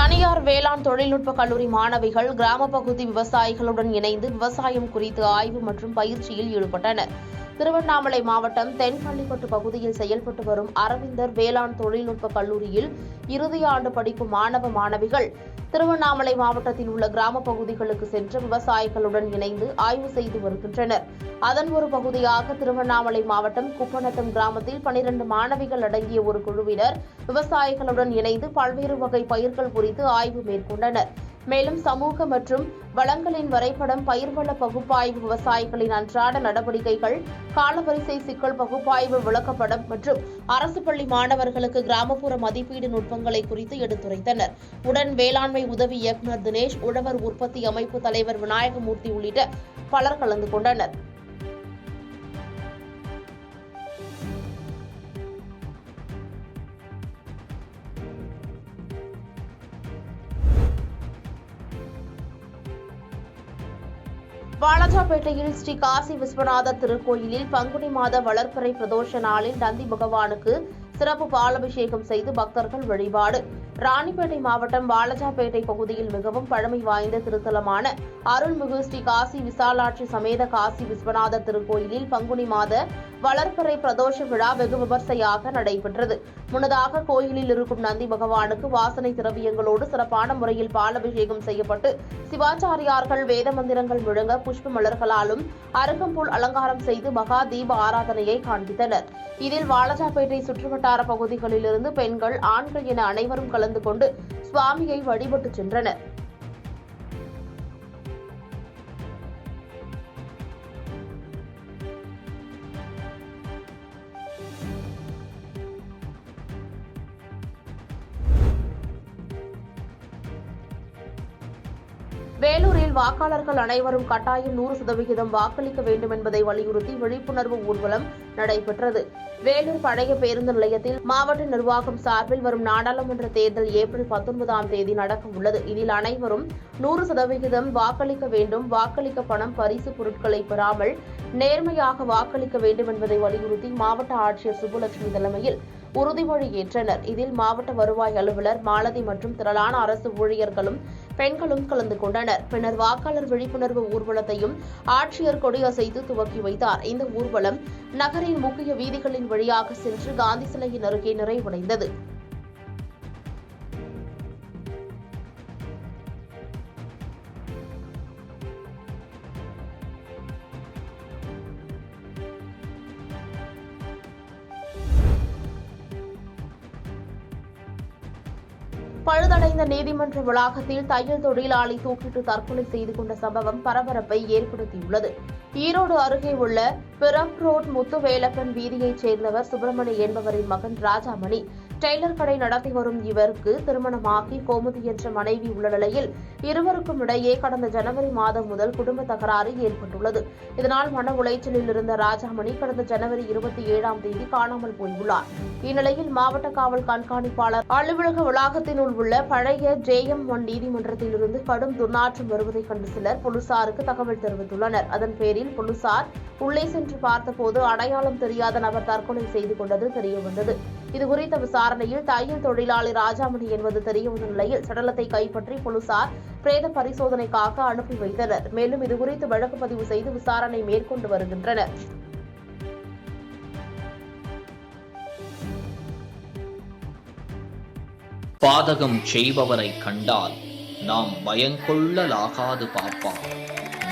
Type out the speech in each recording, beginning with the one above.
தனியார் வேளாண் தொழில்நுட்ப கல்லூரி மாணவிகள் கிராம பகுதி விவசாயிகளுடன் இணைந்து விவசாயம் குறித்து ஆய்வு மற்றும் பயிற்சியில் ஈடுபட்டனர். திருவண்ணாமலை மாவட்டம் தென்பள்ளிப்பட்டு பகுதியில் செயல்பட்டு வரும் அரவிந்தர் வேளாண் தொழில்நுட்ப கல்லூரியில் இறுதி ஆண்டு படிக்கும் மாணவ மாணவிகள் திருவண்ணாமலை மாவட்டத்தில் உள்ள கிராம பகுதிகளுக்கு சென்று விவசாயிகளுடன் இணைந்து ஆய்வு செய்து வருகின்றனர். அதன் ஒரு பகுதியாக திருவண்ணாமலை மாவட்டம் குப்பநத்தம் கிராமத்தில் 12 மாணவிகள் அடங்கிய ஒரு குழுவினர் விவசாயிகளுடன் இணைந்து பல்வேறு வகை பயிர்கள் குறித்து ஆய்வு மேற்கொண்டனர். மேலும் சமூக மற்றும் வளங்களின் வரைபடம், பயிர்வள பகுப்பாய்வு, விவசாயிகளின் அன்றாட நடவடிக்கைகள், காலவரிசை சிக்கல் பகுப்பாய்வு விளக்கப்படம் மற்றும் அரசு பள்ளி மாணவர்களுக்கு கிராமப்புற மதிப்பீடு நுட்பங்களை குறித்து எடுத்துரைத்தனர். உடன் வேளாண்மை உதவி இயக்குநர் தினேஷ், உழவர் உற்பத்தி அமைப்பு தலைவர் விநாயகமூர்த்தி உள்ளிட்ட பலர் கலந்து கொண்டனர். வாலாஜாபேட்டையில் ஸ்ரீ காசி விஸ்வநாதர் திருக்கோயிலில் பங்குனி மாத வளர்பிறை பிரதோஷ நாளில் நந்தி பகவானுக்கு சிறப்பு பாலபிஷேகம் செய்து பக்தர்கள் வழிபாடு. ராணிப்பேட்டை மாவட்டம் வாலாஜாபேட்டை பகுதியில் மிகவும் பழமை வாய்ந்த திருத்தலமான அருள்மிகு ஸ்ரீ காசி விசாலாட்சி சமேத காசி விஸ்வநாதர் திருக்கோயிலில் பங்குனி மாத வளர்பிறை பிரதோஷ விழா வெகு விமர்சையாக நடைபெற்றது. முன்னதாக கோயிலில் இருக்கும் நந்தி பகவானுக்கு வாசனை திரவியங்களோடு சிறப்பான முறையில் பாலபிஷேகம் செய்யப்பட்டு சிவாச்சாரியார்கள் வேத மந்திரங்கள் முழங்க புஷ்ப மலர்களாலும் அருகம்புல் அலங்காரம் செய்து மகா தீப ஆராதனையை காண்பித்தனர். இதில் வாலாஜாபேட்டை சுற்றுவட்டார பகுதிகளிலிருந்து பெண்கள், ஆண்கள் என அனைவரும் கலந்து கொண்டு சுவாமியை வழிபட்டு சென்றனர். வேலூரில் வாக்காளர்கள் அனைவரும் கட்டாயம் 100% வாக்களிக்க வேண்டும் என்பதை வலியுறுத்தி விழிப்புணர்வு ஊர்வலம் நடைபெற்றது. வேலூர் பழைய பேருந்து நிலையத்தில் மாவட்ட நிர்வாகம் சார்பில் வரும் நாடாளுமன்ற தேர்தல் ஏப்ரல் 19ஆம் தேதி நடக்க உள்ளது. இதில் அனைவரும் 100% வாக்களிக்க வேண்டும், வாக்களிக்க பணம், பரிசு பொருட்களை பெறாமல் நேர்மையாக வாக்களிக்க வேண்டும் என்பதை வலியுறுத்தி மாவட்ட ஆட்சியர் சுப்புலட்சுமி தலைமையில் உறுதிமொழி ஏற்றனர். இதில் மாவட்ட வருவாய் அலுவலர் மாலதி மற்றும் திரளான அரசு ஊழியர்களும் பெண்களும் கலந்து கொண்டனர். பின்னர் வாக்காளர் விழிப்புணர்வு ஊர்வலத்தையும் ஆட்சியர் கொடியசைத்து துவக்கி வைத்தார். இந்த ஊர்வலம் நகரின் முக்கிய வீதிகளின் வழியாக சென்று காந்தி சிலையின் அருகே நிறைவடைந்தது. பழுதடைந்த நீதிமன்ற வளாகத்தில் தையல் தொழிலாளி தூக்கிட்டு தற்கொலை செய்து கொண்ட சம்பவம் பரபரப்பை ஏற்படுத்தியுள்ளது. ஈரோடு அருகே உள்ள பிரம்ப் ரோட் முத்துவேலப்பன் வீதியைச் சேர்ந்தவர் சுப்பிரமணி என்பவரின் மகன் ராஜாமணி. டெய்லர் கடை நடத்தி வரும் இவருக்கு திருமணமாகி கோமுதி என்ற மனைவி உள்ள நிலையில் இருவருக்கும் இடையே கடந்த ஜனவரி மாதம் முதல் குடும்ப தகராறு ஏற்பட்டுள்ளது. இதனால் மன உளைச்சலில் இருந்த ராஜாமணி கடந்த ஜனவரி 27ஆம் தேதி காணாமல் போயுள்ளார். இந்நிலையில் மாவட்ட காவல் கண்காணிப்பாளர் அலுவலக வளாகத்தினுள் உள்ள பழைய JM1 நீதிமன்றத்திலிருந்து கடும் துர்நாற்றம் வருவதைக் கண்டு சிலர் போலீசாருக்கு தகவல் தெரிவித்துள்ளனர். அதன் பேரில் போலீசார் உள்ளே சென்று பார்த்தபோது அடையாளம் தெரியாத நபர் தற்கொலை செய்து கொண்டது தெரியவந்தது. இதுகுறித்த விசாரணையில் தையல் தொழிலாளி ராஜாமணி என்பது தெரியவந்த நிலையில் சடலத்தை கைப்பற்றி போலீசார் பிரேத பரிசோதனைக்காக அனுப்பி வைத்தனர். மேலும் இதுகுறித்து வழக்கு பதிவு செய்து விசாரணை மேற்கொண்டு வருகின்றனர். பாதகம் செய்பவரை கண்டால் நாம் பயங்கொள்ளலாகாது பாப்பா,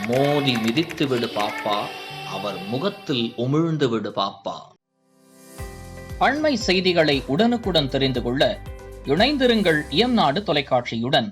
மோதி மிதித்து விடு பாப்பா, அவர் முகத்தில் உமிழ்ந்து விடு பாப்பா. அண்மை செய்திகளை உடனுக்குடன் தெரிந்து கொள்ள இணைந்திருங்கள் இயம்நாடு தொலைக்காட்சியுடன்.